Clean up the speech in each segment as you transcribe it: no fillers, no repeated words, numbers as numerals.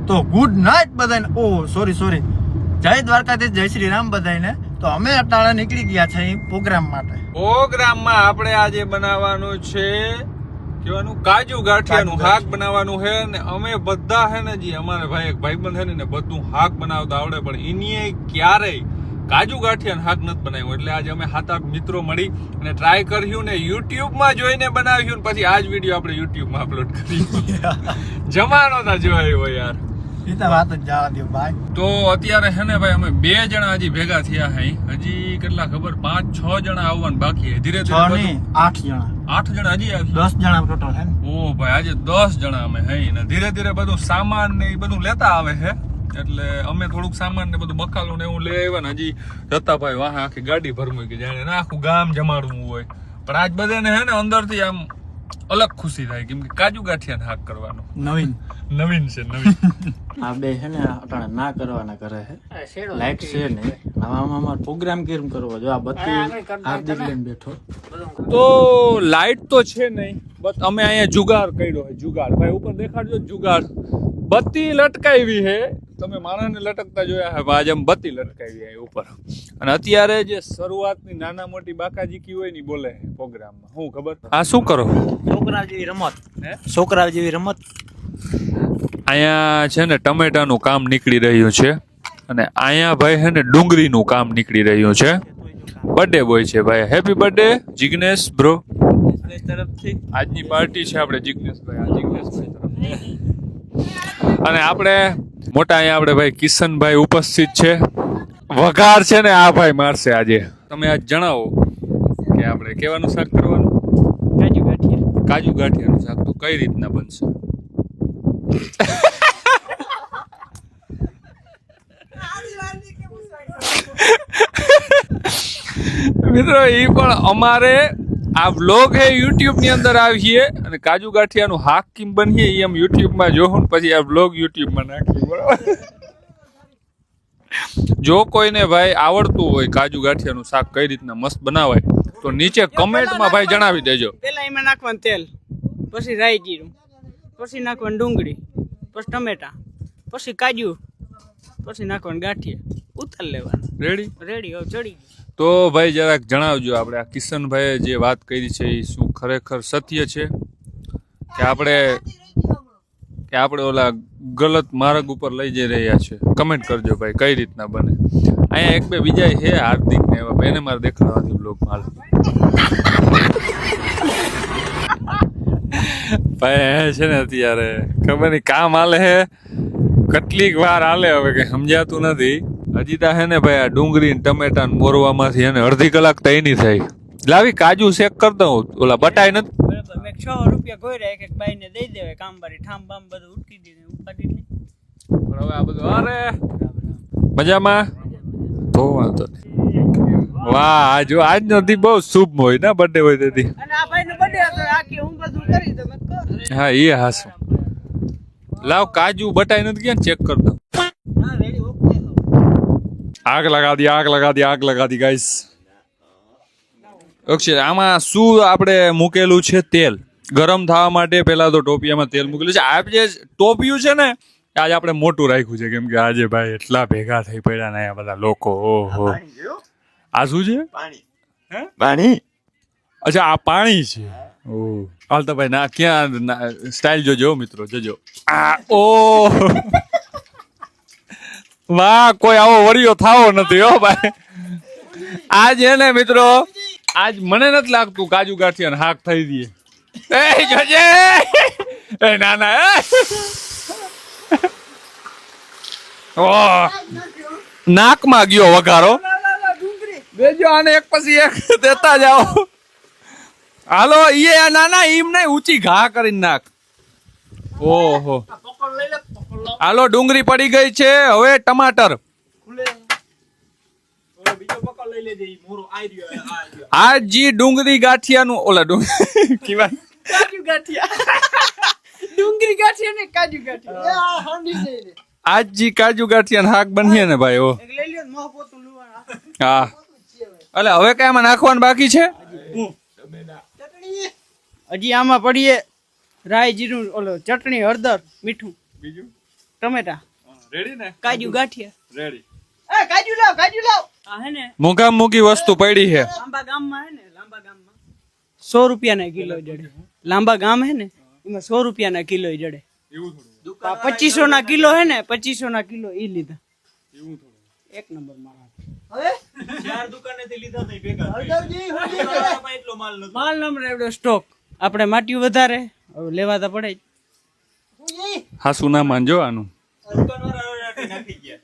તો good night બધાને. ઓ sorry, જય દ્વારકાધીશ, જય શ્રી રામ બધાને. તો અમે અટાણે નીકળી ગયા છે પ્રોગ્રામ માટે. પ્રોગ્રામમાં આપણે આજે બનાવવાનું છે કેવાનું કાજુ ગાંઠિયાનું શાક બનાવવાનું છે ને અમે બધા છે ને જી અમારે ભાઈ એક ભાઈબંધ છે ને બધું શાક બનાવતા આવડે પણ એની ક્યારેય કાજુ ગાંઠિયાનું શાક નથી બનાવ્યું. એટલે આજે અમે 7-8 મિત્રો મળી અને ટ્રાય કર્યું ને યુટ્યુબમાં જોઈને બનાવ્યું ને પછી આ જ વિડીયો આપણે યુટ્યુબમાં અપલોડ કર્યું. જમાનો તા જોયો યાર, એ તો વાત જ જવા દો ભાઈ. તો અત્યારે છે ને ભાઈ અમે 2 જણા હજી ભેગા થયા હઈ. હજી કેટલા ખબર 5-6 જણા આવવાનું બાકી છે. ધીરે ધીરે 8 જણા 8 જણા હજી આવી 10 જણા ટોટલ છે. ઓ ભાઈ આજે 10 જણા અમે હઈ ને ધીરે ધીરે બધું સામાન ને એ બધું લેતા આવે છે. એટલે અમે થોડુંક સામાન ને બધું બકાલું ને એવું લઈ આવ્યા ને હજી જતા ભાઈ વાહ આખી ગાડી ભરમું કે જાણે આખું ગામ જમાડવું હોય. પણ આજ બધાને હે ને અંદરથી આમ અલગ ખુશી થાય કેમ કે કાજુ ગાંઠિયા શાક કરવાનું નવીન છે. આ બે છે ને અટાણે ના કરવાના કરે છે લાઈક છે ને આમાં અમાર પ્રોગ્રામ કેમ કરવો જો આ બત્તી હાર્દિક લઈને બેઠો. તો લાઈટ તો છે નહીં બસ અમે અહીંયા જુગાડ કર્યો છે. જુગાડ ભાઈ ઉપર દેખાડજો જુગાડ. બત્તી લટકાવી છે તમે માણસને લટકતા જોયા છે આજે અમે બત્તી લટકાવી છે ઉપર. અને અત્યારે જે શરૂઆતની નાના મોટી બાકાજીકી હોય ને બોલે પ્રોગ્રામમાં શું ખબર આ શું કરો છોકરા જેવી રમત અહીંયા છે ને ટમેટાનું કામ નીકળી રહ્યું છે અને અહીંયા ભાઈ છે ને ડુંગળીનું કામ નીકળી રહ્યું છે. બર્થડે બોય છે ભાઈ. હેપી બર્થડે જિગ્નેશ બ્રો તરફથી. આજની પાર્ટી છે આપણે જિગ્નેશભાઈ તરફથી. અને આપણે મોટા અહીંયા આપણે ભાઈ કિશનભાઈ ઉપસ્થિત છે. વઘાર છે ને આ ભાઈ મારશે આજે. તમે આજ જણાવો કે આપણે કેવાનું શાક કરવાનું? કાજુ ગાંઠિયાનું શાક. તો કઈ રીતના બનશે? મિત્રો એ પણ અમારે આ વ્લોગ હે યુટ્યુબ ની અંદર આવીએ અને કાજુ ગાંઠિયાનું શાક કેમ બનીએ એ અમે યુટ્યુબ માં જોઉં પછી આ વ્લોગ યુટ્યુબ માં નાખીએ. બરાબર. જો કોઈને ભાઈ આવડતું હોય કાજુ ગાંઠિયાનું શાક કઈ રીતના મસ્ત બનાવાય તો નીચે કમેન્ટમાં ભાઈ જણાવી દેજો. પેલા એમાં નાખવાનું તેલ, પછી રાઈ જીરું, પછી નાખવાનું ડુંગળી, પછી ટમેટા, પછી કાજુ, પછી નાખવાનું ગાંઠિયા, ઉતાર લેવાનું. રેડી હવે ચડી ગયું. તો ભાઈ જરાક જણાવજો આપણે આ કિશનભાઈએ જે વાત કરી છે એ શું ખરેખર સત્ય છે કે આપણે ઓલા ગલત માર્ગ ઉપર લઈ જઈ રહ્યા છે? કમેન્ટ કરજો ભાઈ કઈ રીતના બને. અહીંયા એક બે બીજા છે હાર્દિક ને એવા એને મારે દેખાડવાની બ્લોગમાં ભાઈ છે ને અત્યારે ખબર નહીં કામ હાલે હે કેટલીક વાર હાલે હવે કઈ સમજાતું નથી. હજી તા હે ને ભાઈ આ ડુંગળી ટમેટા મોરવામાંથી એને અડધી કલાક તો એની થઈ. લાવી કાજુ શેક કર દઉં ઓલા બટાઈ નથી. બરાબર મેં 6 રૂપિયા ગોયરા એક બાઈ ને દઈ દેવાય કામવાળી ઠામ બામ બધું ઉટકી દીધું ઉપાડી નહીં. પણ હવે આ બધું અરે મજામાં તો વાંધો નહીં. વાહ આજો આજનો દી બહુ શુભ હોય ને બર્થડે હોય તેથી. અને આ ભાઈ નો બર્થડે હતો આખી હું બધું કરી દઉં મેં કર. હા એ હાસું. લાવ કાજુ બટાઈ નથી ગયા ચેક કર દઉં. હા રેડી ઓકે. આગ લગા દી ગાઈસ. અક્ષય આમાં શું આપણે મૂકેલું છે? તેલ ગરમ થવા માટે પેલા તો ટોપિયામાં તેલ મૂકેલું છે. આ જે ટોપિયું છે ને આજે આપણે મોટું રાખ્યું છે કેમ કે આજે ભાઈ એટલા ભેગા થઈ પડ્યા ને આ બધા લોકો. ઓહો આ શું છે? પાણી. અચ્છા આ પાણી છે. ઓહ હાલ તો ભાઈ ના ક્યાં સ્ટાઇલ જોજો મિત્રો જોજો. ઓ વાહ કોઈ આવો વરિયો થાવો નથી હો ભાઈ. આજ હે ને મિત્રો આજ મને નથી લાગતું કાજુ ગાંઠિયા હાક થઈ દઈએ. એ જોજે એ ના નાકમાં ગયો વઘારો. બેજો આને એક પછી એક દેતા જાઓ. હાલો ઈ નાના ઈમ નહીં ઊંચી ઘા કરીને નાખ. ઓહો હાલો ડુંગળી પડી ગઈ છે. હવે ટમાટર. આ જી ડુંગળી ગાંઠિયાનું ઓલા ડુંગળી કાજુ ગાંઠિયા ડુંગળી ગાંઠિયા ને કાજુ ગાંઠિયા. આજ જી કાજુ ગાંઠિયા શાક બનીએ ને ભાઈ. ઓ લઈ લ્યો મોહ પોતું લુવા. હા એટલે હવે કઈ આમાં નાખવાનું બાકી છે? હજી આમાં પડીએ રાઈ જીરું ઓલો ચટણી હળદર મીઠું બીજું ટમેટા, રેડી ને? કાજુ ગાંઠિયા. રેડી. એ કાજુ લાવ. આ હે ને મોંઘા મૂકી વસ્તુ પડી છે. લાંબા ગામમાં 100 રૂપિયાના કિલો જડે. લાંબા ગામ હે ને એમાં 100 રૂપિયાના કિલો જડે. એવું થોડું. 2500 ના કિલો હે ને 2500 ના કિલો ઈ લીધા. એવું થોડું. એક નંબર માલ. ચાર દુકાનેથી લીધા તઈ ભેગા એટલો માલ નતો. માલ નંબર એવડો સ્ટોક. આપણે માટીયું વધારે હવે લેવા તો પડે જ. હાસુ ના માનજો આનું. દુકાનવાળા નાખી ગયા.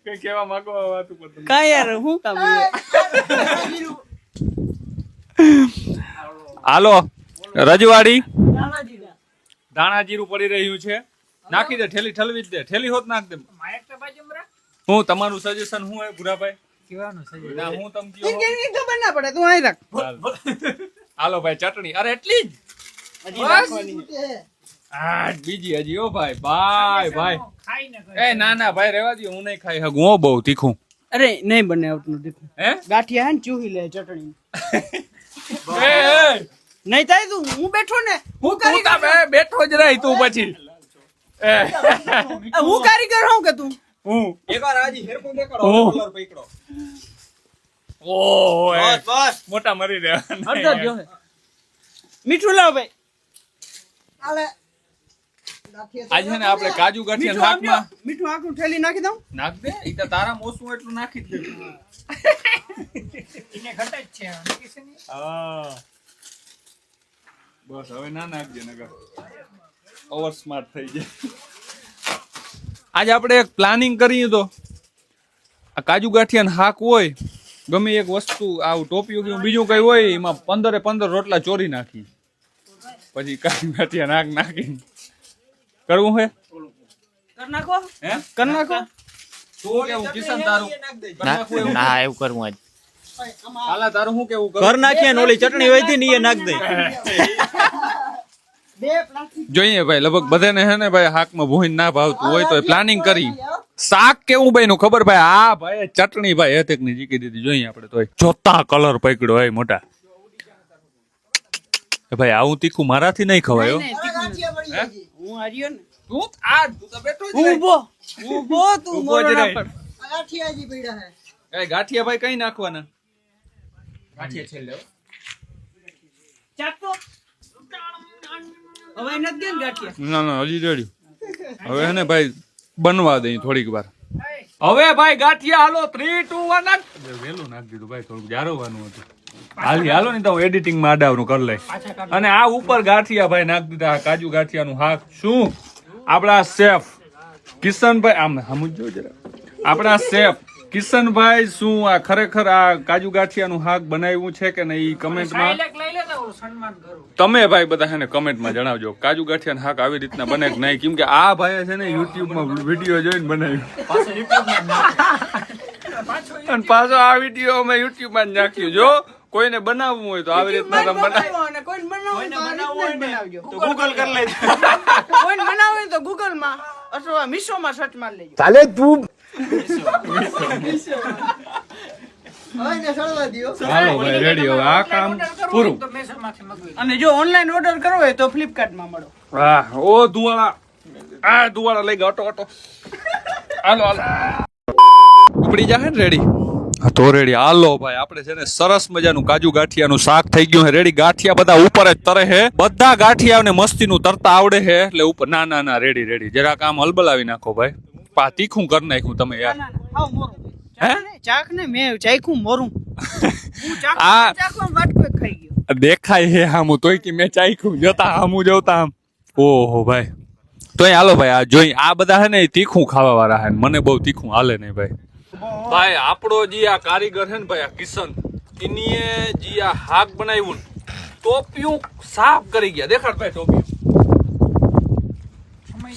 કઈ કેવા માંગો વાત ઉપર તમે? કા યાર હું કામ હાલો રજવાડી ધાણા જીરું પડી રહ્યું છે. નાખી દે ઠેલી, ઠલવી જ દે. ઠેલી હોત નાખ દે. હું તમારું સજેશન હું હે ભૂરાભાઈ? કેવાનું છે ના હું તમ કયો ઈ ખબર ના પડે તું અહીં રાખ. હાલો ભાઈ ચટણી. અરે એટલી જ હજી રાખવાની. આ બીજી હજી ઓ ભાઈ ભાઈ એ ના ના ભાઈ રહેવા દો. હું નહીં ખાઈ શકું હો બહુ તીખું. અરે નહીં બને આવતું તીખું. હે ગાંઠિયા હે ને ચૂહી લે ચટણી. એ નહીં થાય તું હું બેઠો ને હું કારીગર બેઠો જ રહી તું પછી. હું કારીગર હું કે તું હું એકવાર આજી હેરકો દેખાડો કલર પકડો. ઓહો બસ બસ. મોટા મરી રહ્યા. અડધો જો હે. મીઠું લાવ ભાઈ. હાલે આજે છે ને આપણે કાજુ ગાંઠિયા શાકમાં મીઠું આખું ઠેલી નાખી દઉં. નાખ દે. ઈ તો તારા મોસું એટલું નાખી જ દે. એને ઘટે જ છે નક્કી છે ને. હા બસ હવે ના નાખજે નગર ઓવર સ્માર્ટ થઈ જાય. આજે આપણે એક પ્લાનિંગ કરીએ તો આ કાજુ ગાંઠિયા હાક હોય ગમે એક વસ્તુ આવું ટોપિયું કે બીજું કઈ હોય એમાં 15 રોટલા ચોરી નાખી પછી કાજુ ગાંઠિયા નાખી કરવું હે? કર નાખો હે કર નાખો. શું કેવું કિશન તારું? ના એવું કરવું આજ. હાલા તારું શું કેવું? ઘર નાખીએ ને ઓલી ચટણી હોય હતી ને એ નાખ દે. બે પ્લાસ્ટિક જોઈએ ભાઈ લગભગ બધાને હે ને ભાઈ હાકમાં ભૂહીને ના ભાવતું હોય તો પ્લાનિંગ કરી શાક કેવું બન્યું ખબર ભાઈ? આ ભાઈ ચટણી ભાઈ હેતેક ની જીકી દીધી. જોઈએ આપણે તોય જોતા કલર પકડ્યો હોય મોટા. ભાઈ આવું તીખું મારાથી નહીં ખવાય હો. હું હાર્યો ને તું તો બેઠો જ રહે. ઊભો તું ઊભો મોરો જ ના રહે. પડ. ગાંઠિયાજી પડ્યા હે. એ ગાંઠિયા ભાઈ કઈ નાખવાના? ગાંઠિયા છેલ્લે ચાકો હવે નથી દે ને ગાંઠિયા. ના ના હજી રેડી. હવે હે ને ભાઈ બનવા દઈ થોડીક વાર. હવે ભાઈ ગાંઠિયા હાલો 3 2 1 નાખ. વેલું નાખ દીધું ભાઈ થોડું જારવવાનું હતું. હાલો ને તો એડિટિંગ માં આડાવનું કરી લઈ. અને આ ઉપર ગાંઠિયા ભાઈ નાખ દીધા. કાજુ ગાંઠિયાનું હાક. શું આપણા શેફ કિશનભાઈ આમ સમજો જરા. આપણા શેફ કિશનભાઈ શું આ ખરેખર આ કાજુ ગાંઠિયાનું હાક બનાવ્યું છે કે નહીં? કમેન્ટમાં તમે ભાઈ બધા છે ને કમેન્ટમાં જણાવજો. કાજુ ગાંઠિયાનું હાક આવી રીતના બને કે નહીં? કેમ કે આ ભાઈ છે ને યુટ્યુબમાં વિડીયો જોઈને બનાવ્યું અને પાછો આ વિડીયો અમે યુટ્યુબમાં જ નાખ્યું. જો કોઈને બનાવવું હોય તો આવી રીતના તમે બનાવો. અને કોઈને બનાવવું હોય તો બનાવજો. તો ગૂગલ કરી લેજો. કોઈને બનાવવું હોય તો ગૂગલ માં અથવા મીશોમાં સર્ચ મારી લેજો. ચાલે તું હાલો ભાઈ રેડી. હવે આ કામ પૂરું. અને જો ઓનલાઈન ઓર્ડર કરવો હોય તો ફ્લિપકાર્ટ માં મળો. હા ઓ ધુવાળા. આ ધુવાળા લઈ ગયો. ઓટો હાલો ઉપડી જાય ને રેડી. તો રેડી. હાલો ભાઈ આપણે છે ને સરસ મજાનું કાજુ ગાંઠિયાનું શાક થઈ ગયું હે રેડી. ગાંઠિયા બધા ઉપર જ તરે હે. બધા ગાંઠિયાને મસ્તીનું તરતા આવડે હે એટલે ઉપર. ના ના ના રેડી રેડી. જરાક આમ હલબલાવી નાખો ભાઈ. પા તીખું કરી નાખ્યું તમે યાર. હાવ મોરું. હે? ચાક ને મેં ચાખ્યું મોરું. હું ચાક આ ચાખવામાં વાટકો એક ખાઈ ગયો. દેખાય હે હામું તોય કે મેં ચાખ્યું. જતા હામું જવતા આમ. ઓહો ભાઈ. તોય હાલો ભાઈ આ જોઈ આ બધા હે ને તીખું ખાવા વાળા હે. મને બહુ તીખું હાલે નહીં ભાઈ. ભાઈ આપણો જે આ કારીગર છે ને ભાઈ આ કિશન એનીએ જે આ હાક બનાવ્યું ને ટોપિયું સાફ કરી ગયા. દેખાડ ભાઈ ટોપિયું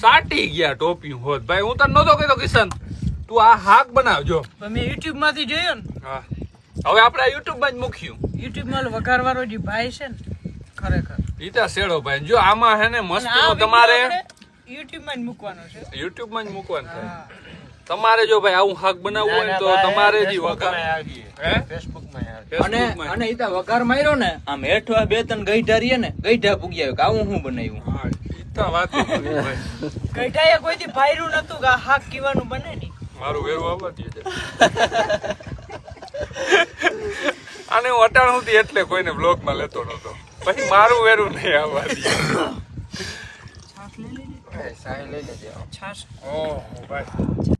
સાટી ગયા. ટોપિયું હોત ભાઈ. હું તને નતો કહેતો કિશન તું આ હાક બનાવજો. મેં યુટ્યુબ માંથી જોયો ને. હા હવે આપણે આ યુટ્યુબ માં જ મૂક્યું. યુટ્યુબ માં વઘાર વાળો જે ભાઈ છે ને ખરેખર ઈતા શેડો ભાઈ. જો આમાં હે ને મસ્તીનો તમારે યુટ્યુબ માં જ મૂકવાનો છે. યુટ્યુબ માં જ મૂકવાનું થાય. તમારે જો ભાઈ આવું હાક બનાવવું હોય ને તો તમારે જ વઘાર અને ઈતા વઘાર માર્યો ને આમ હેઠવા બે ત્રણ ગઈઢા રીએ ને ગઈઢા પૂગ્યા કે આવું હું બનાવ્યું. કાં વાતો કરી ભાઈ ગઈઢાએ કોઈથી ભાયરું નતું કે આ હાક કીવાનું બને નહીં. મારું વેરું આવવા દે છે આને હું અટાણું હતી એટલે કોઈને બ્લોગમાં લેતો નતો પછી મારું વેરું નહીં આવવા દે છાશ લઈ લેજે. છાશ ઓહો ભાઈ